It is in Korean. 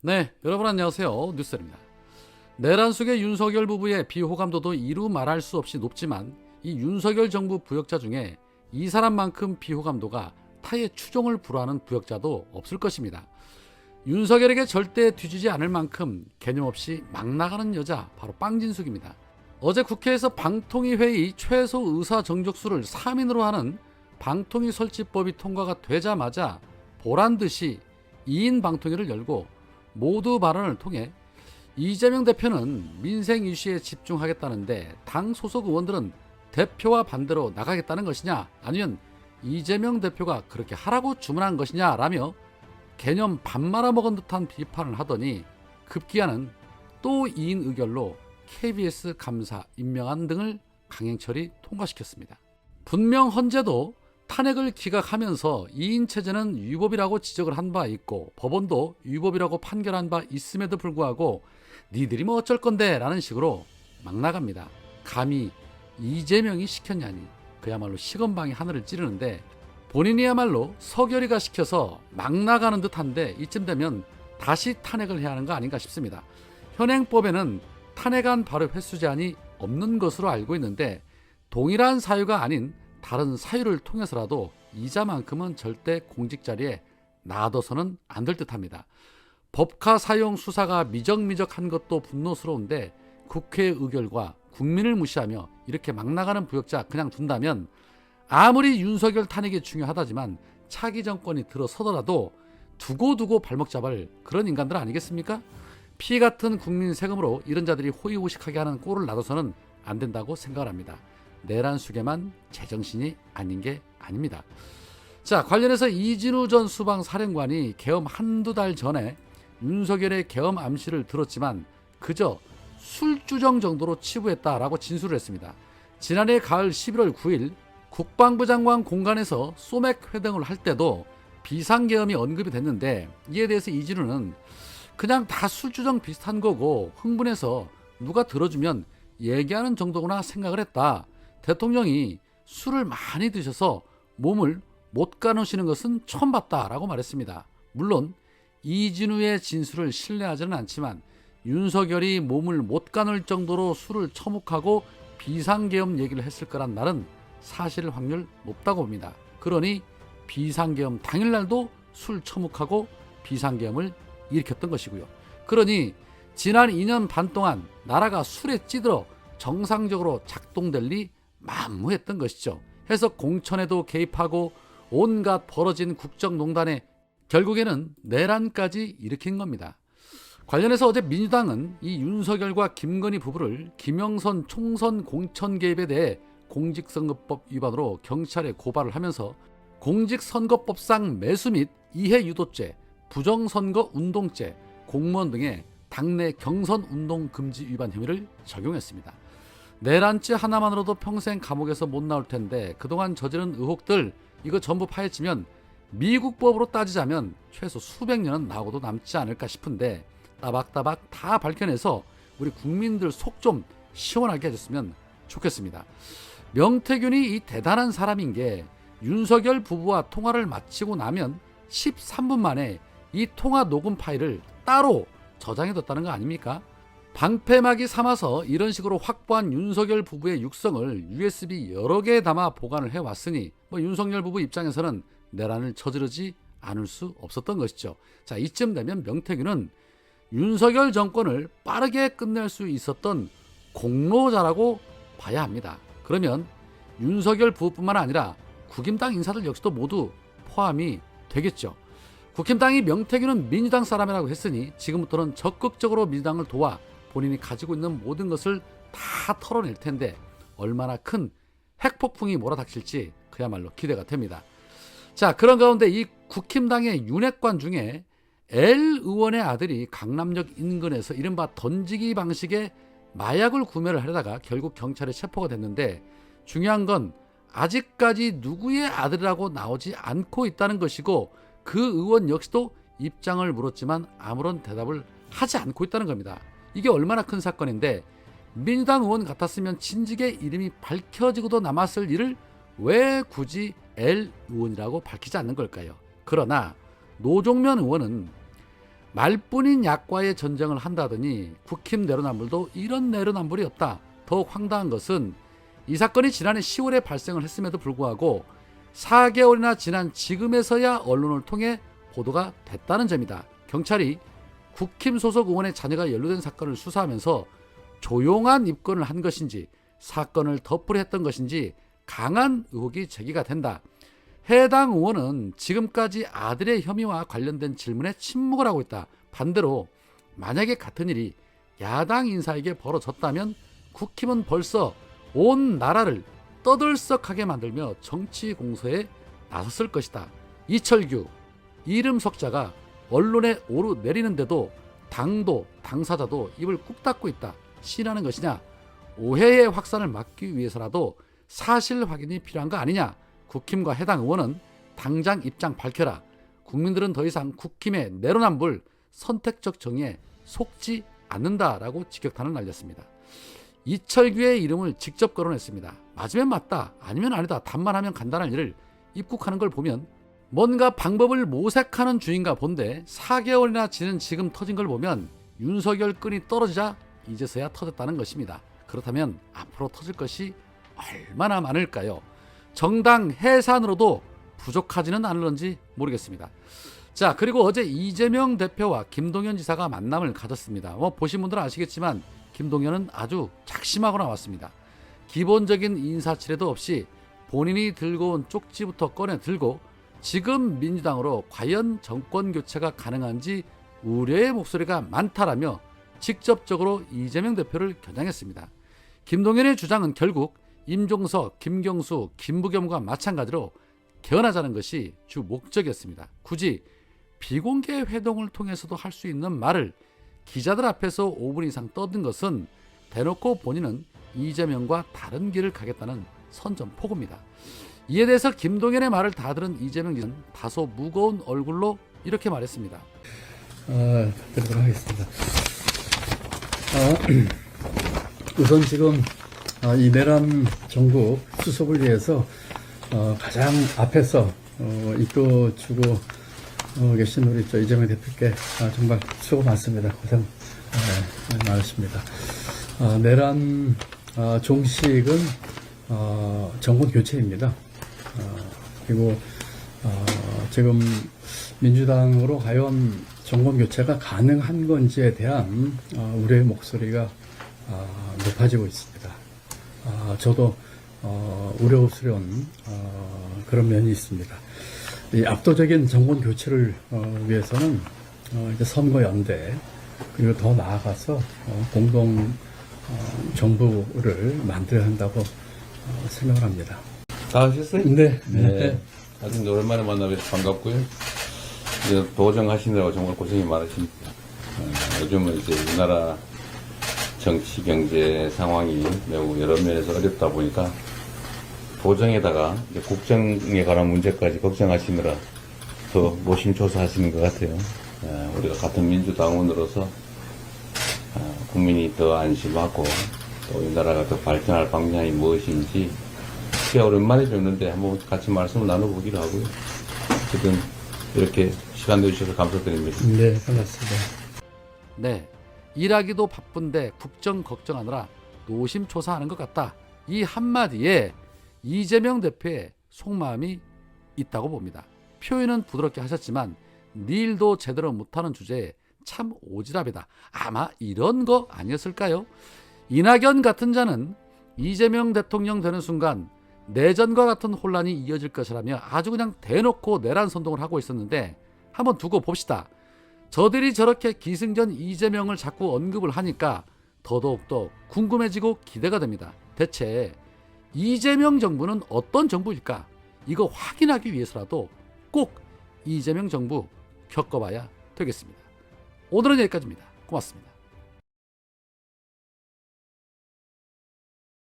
네, 여러분 안녕하세요. 뉴스입니다. 내란 속의 윤석열 부부의 비호감도도 이루 말할 수 없이 높지만 이 윤석열 정부 부역자 중에 이 사람만큼 비호감도가 타의 추종을 불허하는 부역자도 없을 것입니다. 윤석열에게 절대 뒤지지 않을 만큼 개념 없이 막 나가는 여자 바로 빵진숙입니다. 어제 국회에서 방통위 회의 최소 의사 정족수를 3인으로 하는 방통위 설치법이 통과가 되자마자 보란듯이 2인 방통위를 열고 모두 발언을 통해 이재명 대표는 민생 이슈에 집중하겠다는데 당 소속 의원들은 대표와 반대로 나가겠다는 것이냐, 아니면 이재명 대표가 그렇게 하라고 주문한 것이냐 라며 개념 밥 말아먹은 듯한 비판을 하더니 급기야는 또 2인 의결로 KBS 감사 임명안 등을 강행처리 통과시켰습니다. 분명 헌재도 탄핵을 기각하면서 2인 체제는 위법이라고 지적을 한 바 있고 법원도 위법이라고 판결한 바 있음에도 불구하고 니들이 뭐 어쩔 건데 라는 식으로 막 나갑니다. 감히 이재명이 시켰냐니 그야말로 식은방이 하늘을 찌르는데 본인이야말로 서결이가 시켜서 막 나가는 듯한데 이쯤 되면 다시 탄핵을 해야 하는 거 아닌가 싶습니다. 현행법에는 탄핵안 발의 횟수 제한이 없는 것으로 알고 있는데 동일한 사유가 아닌 다른 사유를 통해서라도 이자만큼은 절대 공직 자리에 놔둬서는 안 될 듯합니다. 법카 사용 수사가 미적미적한 것도 분노스러운데 국회 의결과 국민을 무시하며 이렇게 막 나가는 부역자 그냥 둔다면 아무리 윤석열 탄핵이 중요하다지만 차기 정권이 들어서더라도 두고두고 발목 잡을 그런 인간들 아니겠습니까? 피 같은 국민 세금으로 이런 자들이 호의호식하게 하는 꼴을 놔둬서는 안 된다고 생각을 합니다. 내란 수계만 제정신이 아닌 게 아닙니다. 자, 관련해서 이진우 전 수방사령관이 계엄 한두 달 전에 윤석열의 계엄 암시를 들었지만 그저 술주정 정도로 치부했다라고 진술을 했습니다. 지난해 가을 11월 9일 국방부 장관 공간에서 소맥 회동을 할 때도 비상계엄이 언급이 됐는데 이에 대해서 이진우는 그냥 다 술주정 비슷한 거고 흥분해서 누가 들어주면 얘기하는 정도구나 생각을 했다. 대통령이 술을 많이 드셔서 몸을 못 가누시는 것은 처음 봤다라고 말했습니다. 물론 이진우의 진술을 신뢰하지는 않지만 윤석열이 몸을 못 가눌 정도로 술을 처묵하고 비상계엄 얘기를 했을 거란 말은 사실 확률 높다고 봅니다. 그러니 비상계엄 당일날도 술 처묵하고 비상계엄을 일으켰던 것이고요. 그러니 지난 2년 반 동안 나라가 술에 찌들어 정상적으로 작동될 리 만무했던 것이죠. 해서 공천에도 개입하고 온갖 벌어진 국정농단에 결국에는 내란까지 일으킨 겁니다. 관련해서 어제 민주당은 이 윤석열과 김건희 부부를 김영선 총선 공천 개입에 대해 공직선거법 위반으로 경찰에 고발을 하면서 공직선거법상 매수 및 이해유도죄, 부정선거 운동죄, 공무원 등의 당내 경선 운동 금지 위반 혐의를 적용했습니다. 내란죄 하나만으로도 평생 감옥에서 못 나올 텐데 그동안 저지른 의혹들 이거 전부 파헤치면 미국 법으로 따지자면 최소 수백 년은 나오고도 남지 않을까 싶은데 따박따박 다 밝혀내서 우리 국민들 속 좀 시원하게 해줬으면 좋겠습니다. 명태균이 이 대단한 사람인 게 윤석열 부부와 통화를 마치고 나면 13분 만에 이 통화 녹음 파일을 따로 저장해뒀다는 거 아닙니까? 방패막이 삼아서 이런 식으로 확보한 윤석열 부부의 육성을 USB 여러 개에 담아 보관을 해왔으니 윤석열 부부 입장에서는 내란을 저지르지 않을 수 없었던 것이죠. 자, 이쯤 되면 명태균은 윤석열 정권을 빠르게 끝낼 수 있었던 공로자라고 봐야 합니다. 그러면 윤석열 부부뿐만 아니라 국힘당 인사들 역시도 모두 포함이 되겠죠. 국힘당이 명태균은 민주당 사람이라고 했으니 지금부터는 적극적으로 민주당을 도와 본인이 가지고 있는 모든 것을 다 털어낼 텐데 얼마나 큰 핵폭풍이 몰아닥칠지 그야말로 기대가 됩니다. 자, 그런 가운데 이 국힘당의 윤핵관 중에 L 의원의 아들이 강남역 인근에서 이른바 던지기 방식의 마약을 구매를 하려다가 결국 경찰에 체포가 됐는데 중요한 건 아직까지 누구의 아들이라고 나오지 않고 있다는 것이고 그 의원 역시도 입장을 물었지만 아무런 대답을 하지 않고 있다는 겁니다. 이게 얼마나 큰 사건인데 민주당 의원 같았으면 진즉에 이름이 밝혀지고도 남았을 일을 왜 굳이 L 의원이라고 밝히지 않는 걸까요? 그러나 노종면 의원은 말뿐인 약과의 전쟁을 한다더니 국힘 내로남불도 이런 내로남불이 없다. 더욱 황당한 것은 이 사건이 지난해 10월에 발생을 했음에도 불구하고 4개월이나 지난 지금에서야 언론을 통해 보도가 됐다는 점이다. 경찰이 국힘 소속 의원의 자녀가 연루된 사건을 수사하면서 조용한 입건을 한 것인지 사건을 덮으려 했던 것인지 강한 의혹이 제기가 된다. 해당 의원은 지금까지 아들의 혐의와 관련된 질문에 침묵을 하고 있다. 반대로 만약에 같은 일이 야당 인사에게 벌어졌다면 국힘은 벌써 온 나라를 떠들썩하게 만들며 정치 공세에 나섰을 것이다. 이철규, 이름 석자가 언론에 오르내리는데도 당도 당사자도 입을 꾹 닫고 있다. 시인하는 것이냐? 오해의 확산을 막기 위해서라도 사실 확인이 필요한 거 아니냐? 국힘과 해당 의원은 당장 입장 밝혀라. 국민들은 더 이상 국힘의 내로남불 선택적 정의에 속지 않는다라고 직격탄을 날렸습니다. 이철규의 이름을 직접 거론했습니다. 맞으면 맞다, 아니면 아니다, 답만 하면 간단한 일을 입국하는 걸 보면 뭔가 방법을 모색하는 중인가 본데 4개월이나 지난 지금 터진 걸 보면 윤석열 끈이 떨어지자 이제서야 터졌다는 것입니다. 그렇다면 앞으로 터질 것이 얼마나 많을까요? 정당 해산으로도 부족하지는 않을런지 모르겠습니다. 자, 그리고 어제 이재명 대표와 김동연 지사가 만남을 가졌습니다. 보신 분들은 아시겠지만 김동연은 아주 작심하고 나왔습니다. 기본적인 인사치레도 없이 본인이 들고 온 쪽지부터 꺼내 들고 지금 민주당으로 과연 정권 교체가 가능한지 우려의 목소리가 많다라며 직접적으로 이재명 대표를 겨냥했습니다. 김동연의 주장은 결국 임종석, 김경수, 김부겸과 마찬가지로 개헌하자는 것이 주 목적이었습니다. 굳이 비공개 회동을 통해서도 할 수 있는 말을 기자들 앞에서 5분 이상 떠든 것은 대놓고 본인은 이재명과 다른 길을 가겠다는 선전포고입니다. 이에 대해서 김동연의 말을 다 들은 이재명 지사는 다소 무거운 얼굴로 이렇게 말했습니다. 드리도록 하겠습니다. 우선 지금 이 내란 정국 수습을 위해서 가장 앞에서 이끌어주고 계신 우리 이재명 대표께 정말 수고 많습니다. 고생 많으십니다. 내란 종식은 정권 교체입니다. 그리고 지금 민주당으로 과연 정권 교체가 가능한 건지에 대한 우려의 목소리가 높아지고 있습니다. 저도 우려스러운 그런 면이 있습니다. 이 압도적인 정권 교체를 위해서는 이제 선거 연대 그리고 더 나아가서 공동 정부를 만들어야 한다고 생각을 합니다. 다 하셨어요? 네. 아주 오랜만에 만나뵈서 반갑고요. 이제 도정하시느라고 정말 고생이 많으십니다. 요즘은 이제 우리나라 정치, 경제 상황이 매우 여러 면에서 어렵다 보니까 도정에다가 이제 국정에 관한 문제까지 걱정하시느라 더 노심초사하시는 것 같아요. 우리가 같은 민주당원으로서 국민이 더 안심하고 또 이 나라가 더 발전할 방향이 무엇인지 꽤 오랜만에 뵙는데 한번 같이 말씀을 나눠보기로 하고요. 어쨌든 이렇게 시간 내주셔서 감사드립니다. 네, 반갑습니다. 네, 일하기도 바쁜데 국정 걱정하느라 노심초사하는 것 같다. 이 한마디에 이재명 대표의 속마음이 있다고 봅니다. 표현은 부드럽게 하셨지만 일도 제대로 못하는 주제에 참 오지랖이다. 아마 이런 거 아니었을까요? 이낙연 같은 자는 이재명 대통령 되는 순간 내전과 같은 혼란이 이어질 것이라며 아주 그냥 대놓고 내란 선동을 하고 있었는데 한번 두고 봅시다. 저들이 저렇게 기승전 이재명을 자꾸 언급을 하니까 더더욱더 궁금해지고 기대가 됩니다. 대체 이재명 정부는 어떤 정부일까? 이거 확인하기 위해서라도 꼭 이재명 정부 겪어봐야 되겠습니다. 오늘은 여기까지입니다. 고맙습니다.